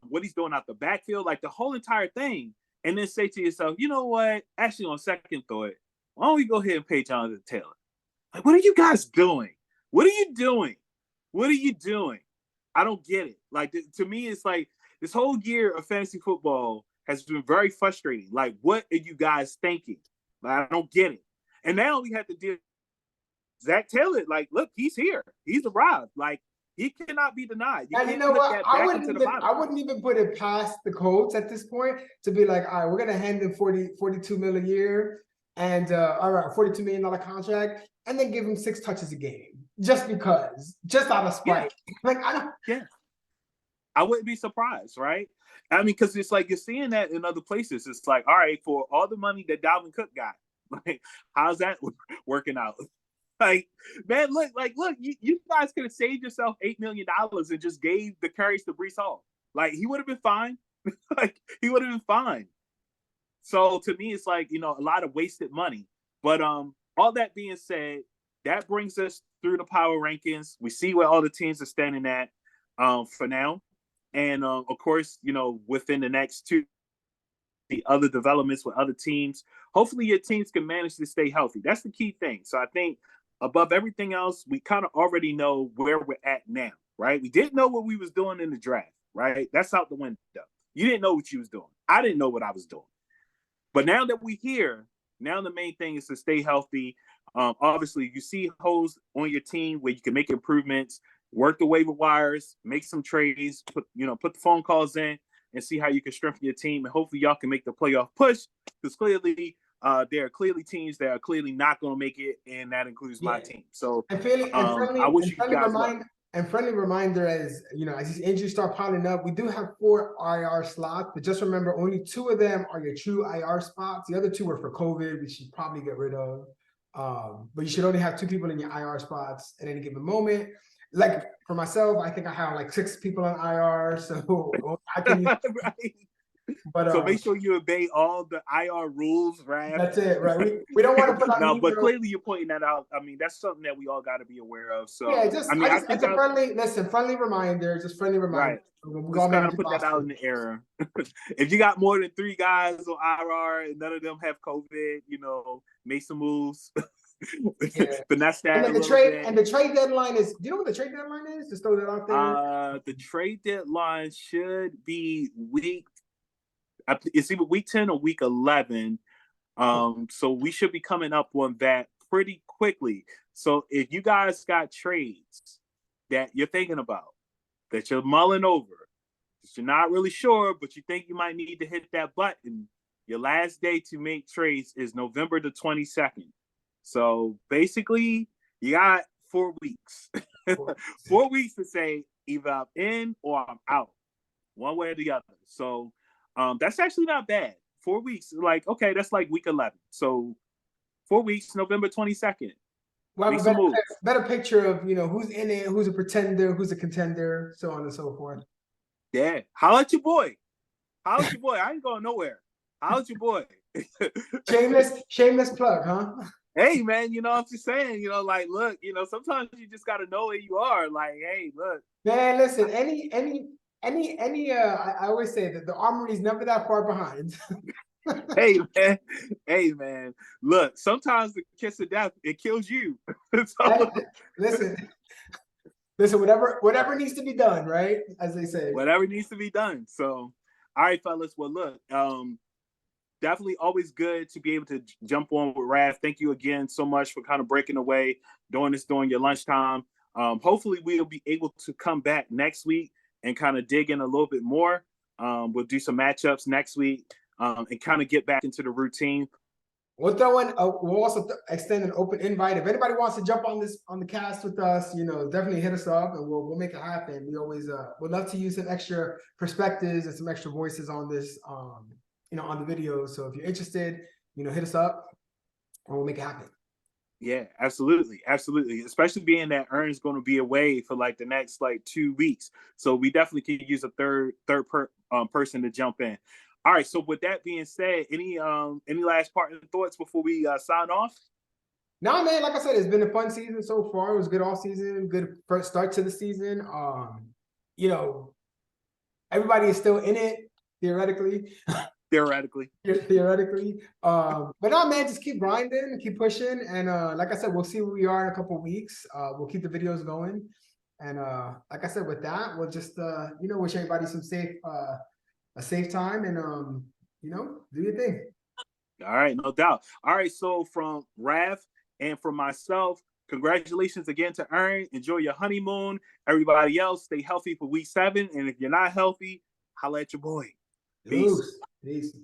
Speaker 2: what he's doing out the backfield, like the whole entire thing, and then say to yourself, you know what? Actually, on second thought, why don't we go ahead and pay Jonathan Taylor? Like, what are you guys doing? What are you doing? What are you doing? I don't get it. Like, to me, it's like this whole year of fantasy football has been very frustrating. Like, what are you guys thinking? Like, I don't get it. And now we have to deal with Zach Taylor. Like, look, he's here. He's arrived. Like, he cannot be denied.
Speaker 1: You know what? I wouldn't even put it past the Colts at this point to be like, all right, we're gonna hand him 42 million a year and all right, $42 million contract, and then give him 6 touches a game just because, just out of spite. Yeah. Like, I don't.
Speaker 2: Yeah, I wouldn't be surprised, right? I mean, because it's like you're seeing that in other places. It's like, all right, for all the money that Dalvin Cook got, like, how's that working out? Like, man, look, you guys could have saved yourself $8 million and just gave the carries to Breece Hall. Like, he would have been fine. Like, he would have been fine. So to me, it's like, a lot of wasted money. But all that being said, that brings us through the power rankings. We see where all the teams are standing at for now. And of course, within the next the other developments with other teams, hopefully your teams can manage to stay healthy. That's the key thing. So I think above everything else, we kind of already know where we're at now, right? We didn't know what we was doing in the draft, right? That's out the window. You didn't know what you was doing. I didn't know what I was doing. But now that we're here, now the main thing is to stay healthy. Obviously, you see holes on your team where you can make improvements, work the waiver wires, make some trades, put the phone calls in, and see how you can strengthen your team. And hopefully y'all can make the playoff push, because clearly there are clearly teams that are clearly not going to make it, and that includes my team. So I wish you guys luck.
Speaker 1: And friendly reminder, as as these injuries start piling up, we do have 4 IR slots, but just remember only 2 of them are your true IR spots. The other 2 are for COVID, we should probably get rid of. But you should only have 2 people in your IR spots at any given moment. Like for myself, I think I have like 6 people on IR, so I can use.
Speaker 2: Right.
Speaker 1: But
Speaker 2: so make sure you obey all the IR rules, right?
Speaker 1: That's it, right? We don't want to put on
Speaker 2: no, but clearly you're pointing that out. I mean, that's something that we all got to be aware of. So
Speaker 1: yeah,
Speaker 2: it's
Speaker 1: a friendly reminder, just friendly reminder.
Speaker 2: Right. We're just kind of put that out in the air. If you got more than 3 guys on IR and none of them have COVID, make some moves.
Speaker 1: Yeah.
Speaker 2: Finesse that.
Speaker 1: And then the trade deadline is. Do you know what the trade deadline is? Just throw that out there.
Speaker 2: The trade deadline should be it's either week 10 or week 11. So we should be coming up on that pretty quickly. So if you guys got trades that you're thinking about, that you're mulling over, that you're not really sure, but you think you might need to hit that button, your last day to make trades is November the 22nd. So basically, you got 4 weeks. 4 weeks to say either I'm in or I'm out, one way or the other. So that's actually not bad. 4 weeks, like, okay, that's like week 11. So 4 weeks, November 22nd.
Speaker 1: Well, better picture of who's in it, who's a pretender, who's a contender, so on and so forth.
Speaker 2: Yeah, holla at your boy. I ain't going nowhere. Holla at your boy.
Speaker 1: shameless plug, huh?
Speaker 2: Hey man, I'm just saying, like, look, sometimes you just got to know where you are. Like, hey, look,
Speaker 1: man, listen, I always say that the armory is never that far behind.
Speaker 2: Hey man, look, sometimes the kiss of death, it kills you.
Speaker 1: So, listen, whatever needs to be done, right? As they say,
Speaker 2: whatever needs to be done. So, all right, fellas. Well, look, definitely always good to be able to jump on with Raph. Thank you again so much for kind of breaking away, doing this during your lunchtime. Hopefully we'll be able to come back next week and kind of dig in a little bit more. We'll do some matchups next week and kind of get back into the routine.
Speaker 1: We'll also extend an open invite. If anybody wants to jump on the cast with us, definitely hit us up and we'll make it happen. We always would love to use some extra perspectives and some extra voices on this, on the videos. So if you're interested, hit us up and we'll make it happen.
Speaker 2: Yeah, absolutely. Especially being that Ern's going to be away for like the next 2 weeks. So we definitely could use a third person to jump in. All right. So with that being said, any last parting thoughts before we sign off?
Speaker 1: No, man. Like I said, it's been a fun season so far. It was good all season. Good first start to the season. Everybody is still in it theoretically.
Speaker 2: Theoretically.
Speaker 1: But no, man, just keep grinding and keep pushing. And like I said, we'll see where we are in a couple of weeks. We'll keep the videos going. And like I said, with that, we'll just wish everybody a safe time and do your thing.
Speaker 2: All right, no doubt. All right, so from Raph and from myself, congratulations again to Ern. Enjoy your honeymoon. Everybody else, stay healthy for week 7. And if you're not healthy, holla at your boy. Peace.
Speaker 1: Peace.